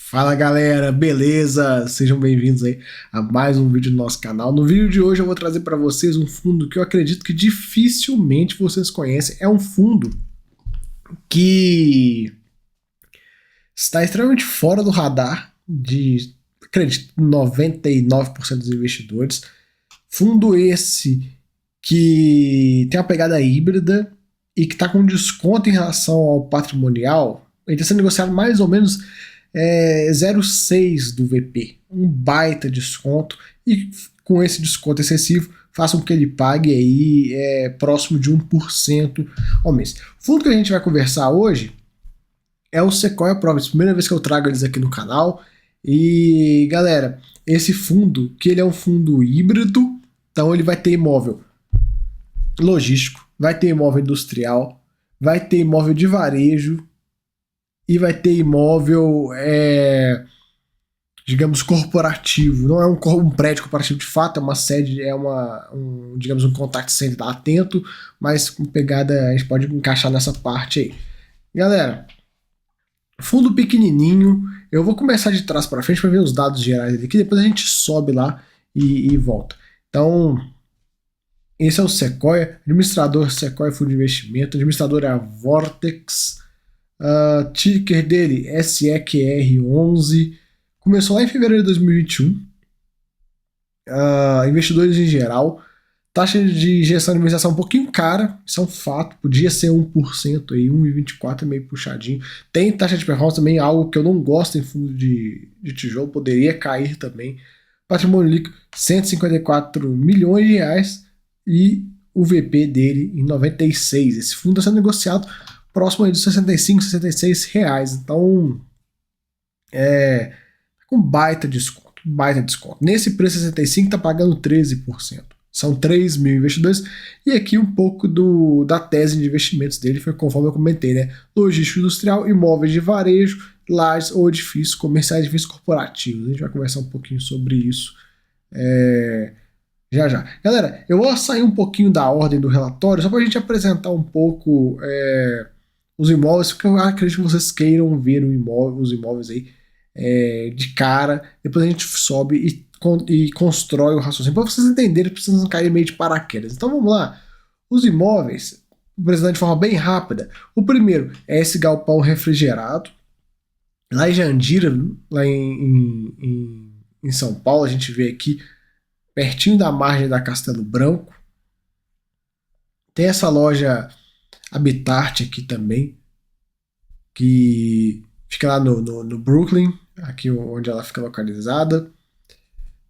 Fala galera, beleza? Sejam bem-vindos aí a mais um vídeo do nosso canal. No vídeo de hoje eu vou trazer para vocês um fundo que eu acredito que dificilmente vocês conhecem. É um fundo que está extremamente fora do radar de, acredito, 99% dos investidores. Fundo esse que tem uma pegada híbrida e que está com desconto em relação ao patrimonial. Ele está sendo negociado mais ou menos 0,6 do VP, um baita desconto, e com esse desconto excessivo façam com que ele pague aí próximo de 1% ao mês. O fundo que a gente vai conversar hoje é o Sequoia Properties, primeira vez que eu trago eles aqui no canal. E galera, esse fundo, que ele é um fundo híbrido, então ele vai ter imóvel logístico, vai ter imóvel industrial, vai ter imóvel de varejo e vai ter imóvel, digamos, corporativo. Não é um prédio corporativo de fato, é uma sede, digamos, um contact center da Atento, mas com pegada, a gente pode encaixar nessa parte aí. Galera, fundo pequenininho, eu vou começar de trás para frente para ver os dados gerais aqui, depois a gente sobe lá e volta. Então, esse é o Sequoia, administrador Sequoia Fundo de Investimento, administrador é a Vortex. Ticker dele SEQR11, começou lá em fevereiro de 2021. Investidores em geral, taxa de gestão de administração um pouquinho cara, isso é um fato, podia ser 1% aí, 1,24 é meio puxadinho. Tem taxa de performance também, algo que eu não gosto em fundo de tijolo, poderia cair também. Patrimônio líquido 154 milhões de reais e o VP dele em 96. Esse fundo está sendo negociado próximo aí dos 65, 66 reais. Então, com baita desconto. Nesse preço 65 está pagando 13%. São 3 mil investidores. E aqui um pouco da tese de investimentos dele foi conforme eu comentei, né? Logística industrial, imóveis de varejo, lajes ou edifícios comerciais, edifícios corporativos. A gente vai conversar um pouquinho sobre isso já. Galera, eu vou sair um pouquinho da ordem do relatório só para a gente apresentar um pouco os imóveis, porque eu acredito que vocês queiram ver os imóveis aí de cara. Depois a gente sobe e constrói o raciocínio. Para vocês entenderem, precisam cair meio de paraquedas. Então vamos lá. Os imóveis, apresentando de forma bem rápida. O primeiro é esse galpão refrigerado. Lá em Jandira, lá em São Paulo, a gente vê aqui, pertinho da margem da Castelo Branco. Tem essa loja Habitat aqui também, que fica lá no Brooklyn, aqui onde ela fica localizada.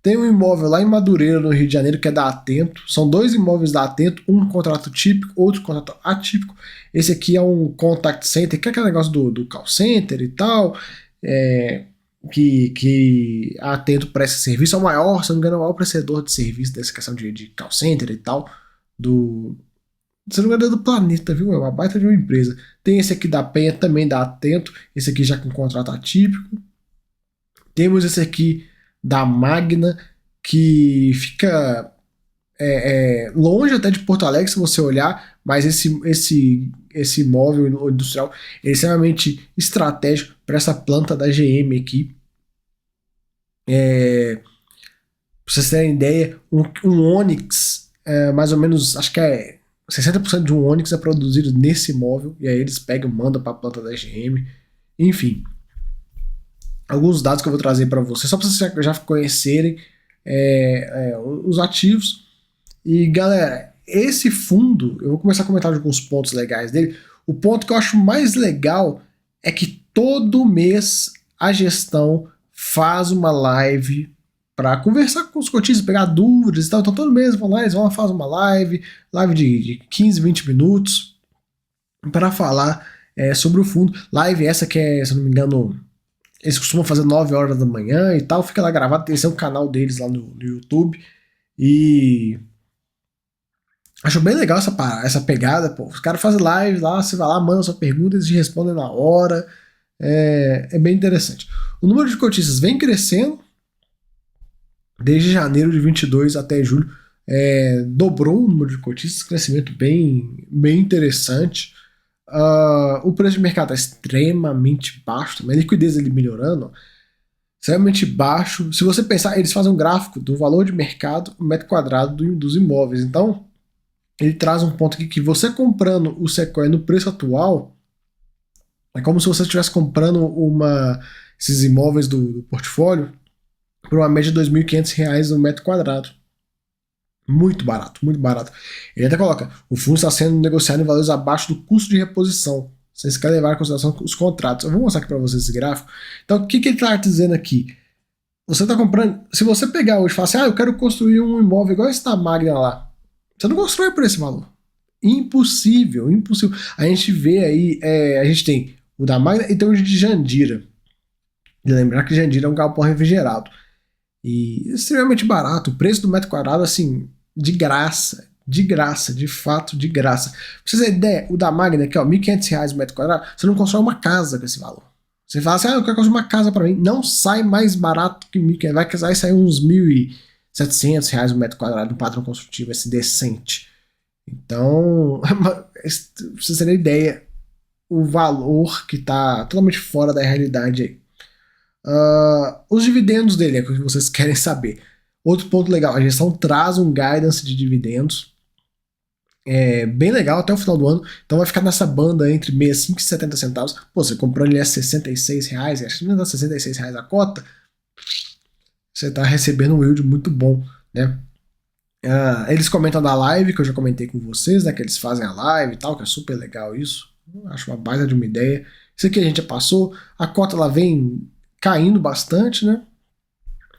Tem um imóvel lá em Madureira, no Rio de Janeiro, que é da Atento. São dois imóveis da Atento, um contrato típico, outro contrato atípico. Esse aqui é um contact center, que é aquele negócio do call center e tal, que a Atento presta serviço. É o maior, se não me engano, é o maior prestador de serviço dessa questão de call center e tal, se não me engano, é do planeta, viu? É uma baita de uma empresa. Tem esse aqui da Penha, também da Atento. Esse aqui já com contrato atípico. Temos esse aqui da Magna, que fica longe até de Porto Alegre, se você olhar, mas esse imóvel industrial é extremamente estratégico para essa planta da GM aqui. Para vocês terem ideia, um Onix, mais ou menos, acho que 60% de um Onix é produzido nesse imóvel, e aí eles pegam e mandam para a planta da GM. Enfim, alguns dados que eu vou trazer para vocês, só para vocês já conhecerem os ativos. E galera, esse fundo, eu vou começar a comentar alguns pontos legais dele. O ponto que eu acho mais legal é que todo mês a gestão faz uma live para conversar com os cotistas, pegar dúvidas e tal. Então todo mês eles vão fazer uma live de 15, 20 minutos para falar sobre o fundo. Live essa que se não me engano, eles costumam fazer 9 horas da manhã e tal, fica lá gravado, esse é o canal deles lá no YouTube. E acho bem legal essa pegada, pô. Os caras fazem live lá, você vai lá, manda sua pergunta, eles te respondem na hora. É bem interessante. O número de cotistas vem crescendo desde janeiro de 22 até julho. Dobrou o número de cotistas, crescimento bem interessante. O preço de mercado está extremamente baixo também, a liquidez ele melhorando. extremamente baixo. Se você pensar, eles fazem um gráfico do valor de mercado, o metro quadrado dos imóveis. Então, ele traz um ponto aqui que você comprando o Sequoia no preço atual, é como se você estivesse comprando esses imóveis do portfólio por uma média de R$ 2.500 no metro quadrado. Muito barato, muito barato. Ele até coloca, o fundo está sendo negociado em valores abaixo do custo de reposição. Vocês querem levar em consideração os contratos. Eu vou mostrar aqui para vocês esse gráfico. Então, o que ele está dizendo aqui? Você está comprando... Se você pegar hoje e falar assim, eu quero construir um imóvel igual esse da Magna lá, você não constrói por esse valor. Impossível, impossível. A gente vê aí, a gente tem o da Magna e tem o de Jandira. E lembrar que Jandira é um galpão refrigerado. E extremamente barato. O preço do metro quadrado, assim, de graça, de fato, de graça. Pra vocês terem ideia, o da Magna aqui, ó, R$ 1.500 o metro quadrado, você não constrói uma casa com esse valor. Você fala assim, eu quero construir uma casa pra mim. Não sai mais barato que R$ 1.500, vai sair uns R$ 1.700 o metro quadrado, um padrão construtivo, assim, decente. Então, pra vocês terem ideia, o valor que tá totalmente fora da realidade aí. Os dividendos dele é o que vocês querem saber. Outro ponto legal, a gestão traz um guidance de dividendos bem legal até o final do ano, então vai ficar nessa banda entre 65 e 70 centavos. Pô, você comprou ele a R$ 66, acho que não dá R$ 66 a cota, você está recebendo um yield muito bom, né? Eles comentam da live, que eu já comentei com vocês, né, que eles fazem a live e tal, que é super legal isso. Eu acho uma baita de uma ideia. Isso aqui a gente já passou, a cota ela vem caindo bastante, né?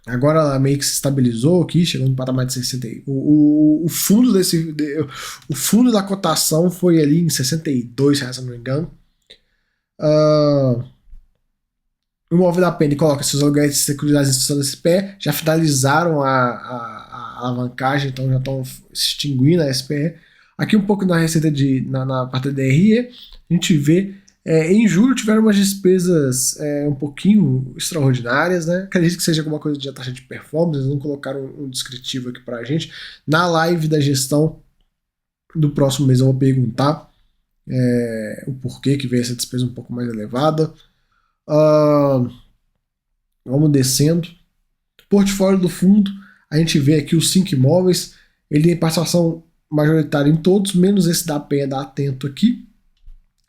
Agora ela meio que se estabilizou aqui, chegou no patamar de 60. O fundo da cotação foi ali em R$ 62, se não me engano. O imóvel da Penny coloca seus aluguéis securitizados em instituição da SPE, já finalizaram a alavancagem, então já estão extinguindo a SPE. Aqui um pouco na receita na parte da DRE, a gente vê em julho tiveram umas despesas um pouquinho extraordinárias, né? Acredito que seja alguma coisa de taxa de performance, eles não colocaram um descritivo aqui pra gente. Na live da gestão do próximo mês eu vou perguntar o porquê que veio essa despesa um pouco mais elevada. Vamos descendo. Portfólio do fundo, a gente vê aqui os 5 imóveis, ele tem participação majoritária em todos, menos esse da Penha da Atento aqui.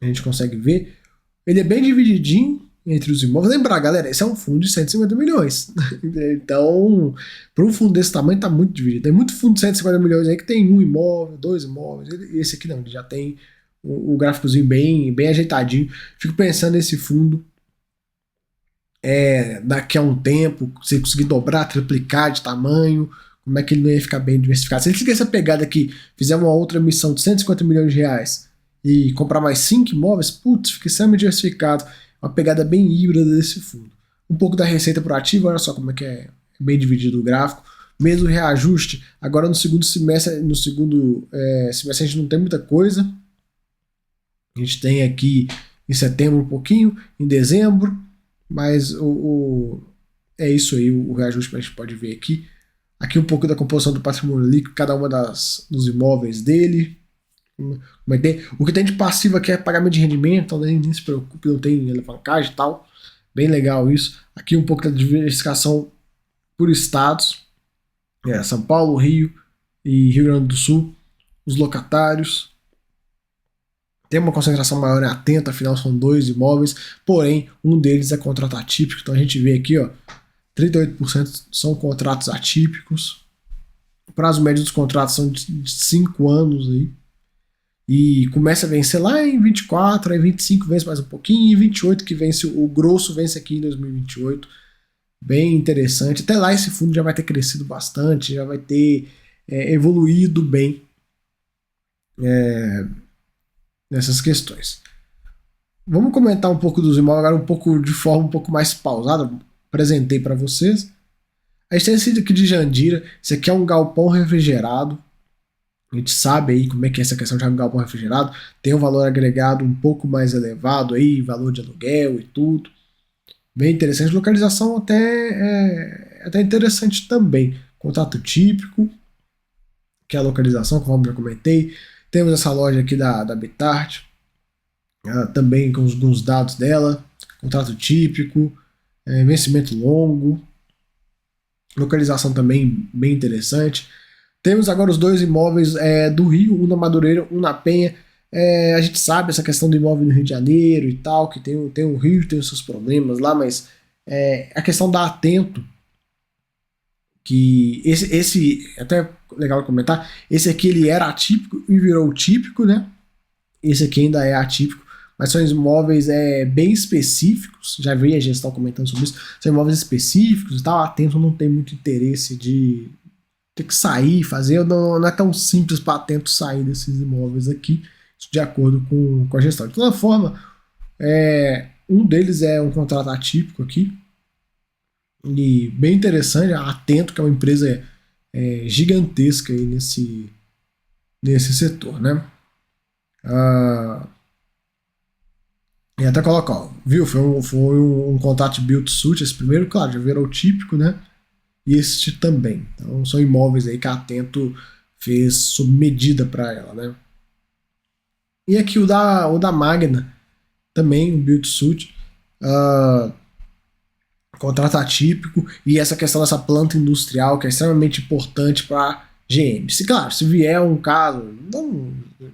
A gente consegue ver. Ele é bem divididinho entre os imóveis. Lembrar, galera, esse é um fundo de 150 milhões. Então, para um fundo desse tamanho, tá muito dividido. Tem muito fundo de 150 milhões aí que tem um imóvel, 2 imóveis. Esse aqui não, ele já tem um gráficozinho bem ajeitadinho. Fico pensando nesse fundo daqui a um tempo, se ele conseguir dobrar, triplicar de tamanho, como é que ele não ia ficar bem diversificado. Se ele fizer essa pegada aqui, fizer uma outra emissão de 150 milhões de reais e comprar mais 5 imóveis, putz, fica extremamente diversificado. Uma pegada bem híbrida desse fundo. Um pouco da receita por ativo, olha só como é que é bem dividido o gráfico. Mesmo reajuste, agora no segundo semestre, semestre a gente não tem muita coisa. A gente tem aqui em setembro um pouquinho, em dezembro, mas é isso aí, o reajuste que a gente pode ver aqui. Aqui um pouco da composição do patrimônio líquido, cada uma dos imóveis dele. O que tem de passivo aqui é pagamento de rendimento, então nem se preocupe, não tem alavancagem e tal. Bem legal isso. Aqui um pouco da diversificação por estados. São Paulo, Rio e Rio Grande do Sul. Os locatários. Tem uma concentração maior em Atento, afinal são 2 imóveis. Porém, um deles é contrato atípico. Então a gente vê aqui, 38% são contratos atípicos. O prazo médio dos contratos são de 5 anos aí. E começa a vencer lá em 24, aí 25 vence mais um pouquinho, e 28 que vence, o grosso vence aqui em 2028. Bem interessante. Até lá esse fundo já vai ter crescido bastante, já vai ter evoluído bem nessas questões. Vamos comentar um pouco dos imóveis agora, um pouco de forma um pouco mais pausada. Apresentei para vocês. A gente tem esse aqui de Jandira. Esse aqui é um galpão refrigerado. A gente sabe aí como é que é essa questão de galpão refrigerado. Tem um valor agregado um pouco mais elevado aí, valor de aluguel e tudo. Bem interessante. Localização até interessante também. Contrato típico, que é a localização, como eu já comentei. Temos essa loja aqui da Bitart, também com alguns dados dela. Contrato típico. vencimento longo, localização também bem interessante. Temos agora os dois imóveis do Rio, um na Madureira, um na Penha. A gente sabe essa questão do imóvel no Rio de Janeiro e tal, que tem o Rio, tem os seus problemas lá, mas a questão da Atento, que esse até legal comentar, esse aqui ele era atípico e virou típico, né? Esse aqui ainda é atípico, mas são imóveis bem específicos, já vi a gestão comentando sobre isso, são imóveis específicos e tal, a Atento não tem muito interesse de ter que sair, fazer, não é tão simples para a Atento sair desses imóveis aqui, de acordo com a gestão. De toda forma, um deles é um contrato atípico aqui, e bem interessante, a Atento, que é uma empresa gigantesca aí nesse setor, né? E até coloca, ó, viu? Foi um contrato build to suit, esse primeiro, claro, já virou típico, né? E este também. Então são imóveis aí que a Atento fez sob medida para ela, né? E aqui o da Magna, também um build to suit, contrato atípico, e essa questão dessa planta industrial que é extremamente importante para GM. Claro, se vier um caso, não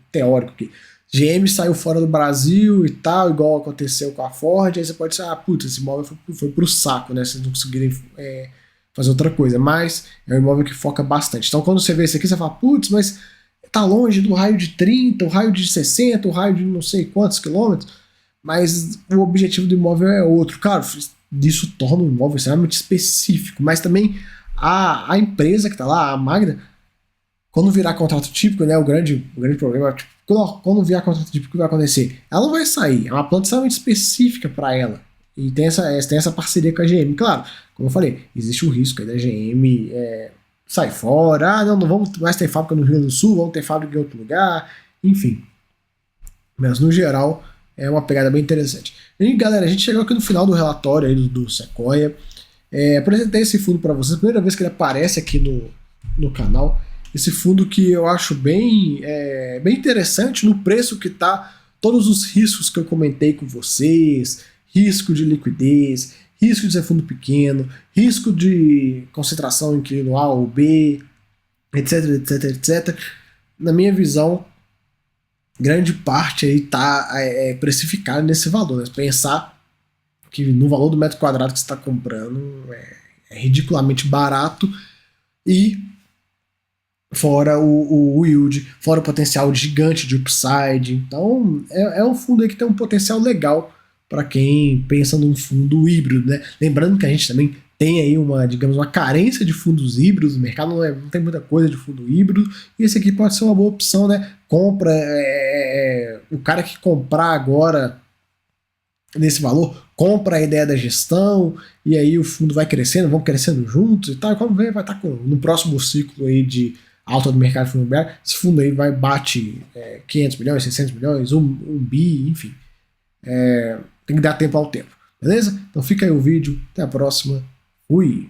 teórico aqui, GM saiu fora do Brasil e tal, igual aconteceu com a Ford, aí você pode dizer, putz, esse imóvel foi pro saco, né? Vocês não conseguirem fazer outra coisa, mas é um imóvel que foca bastante. Então quando você vê isso aqui, você fala, putz, mas tá longe do raio de 30, o raio de 60, o raio de não sei quantos quilômetros, mas o objetivo do imóvel é outro. Claro, isso torna o imóvel extremamente específico, mas também a empresa que está lá, a Magna, quando virar contrato típico, né, o grande problema, quando virar contrato típico, o que vai acontecer? Ela não vai sair, é uma planta extremamente específica para ela, e tem essa parceria com a GM. Claro, como eu falei, existe o risco aí da GM sair fora, não vamos mais ter fábrica no Rio Grande do Sul, vamos ter fábrica em outro lugar, enfim. Mas no geral, é uma pegada bem interessante. E galera, a gente chegou aqui no final do relatório aí do Sequoia. Apresentei esse fundo para vocês, primeira vez que ele aparece aqui no canal. Esse fundo que eu acho bem interessante no preço que está, todos os riscos que eu comentei com vocês, risco de liquidez, risco de ser fundo pequeno, risco de concentração em inquilino A ou B, etc, etc, etc. Na minha visão, grande parte aí está precificada nesse valor. Né? Pensar que no valor do metro quadrado que você está comprando é ridiculamente barato, e fora o yield, fora o potencial gigante de upside. Então é um fundo aí que tem um potencial legal para quem pensa num fundo híbrido, né? Lembrando que a gente também tem aí uma carência de fundos híbridos, o mercado não tem muita coisa de fundo híbrido, e esse aqui pode ser uma boa opção, né? Compra, o cara que comprar agora nesse valor, compra a ideia da gestão, e aí o fundo vai crescendo, vão crescendo juntos e tal, e quando vem vai estar no próximo ciclo aí de alta do mercado fundo imobiliário, esse fundo aí bate 500 milhões, 600 milhões, um bi, enfim. Tem que dar tempo ao tempo, beleza? Então fica aí o vídeo, até a próxima, fui!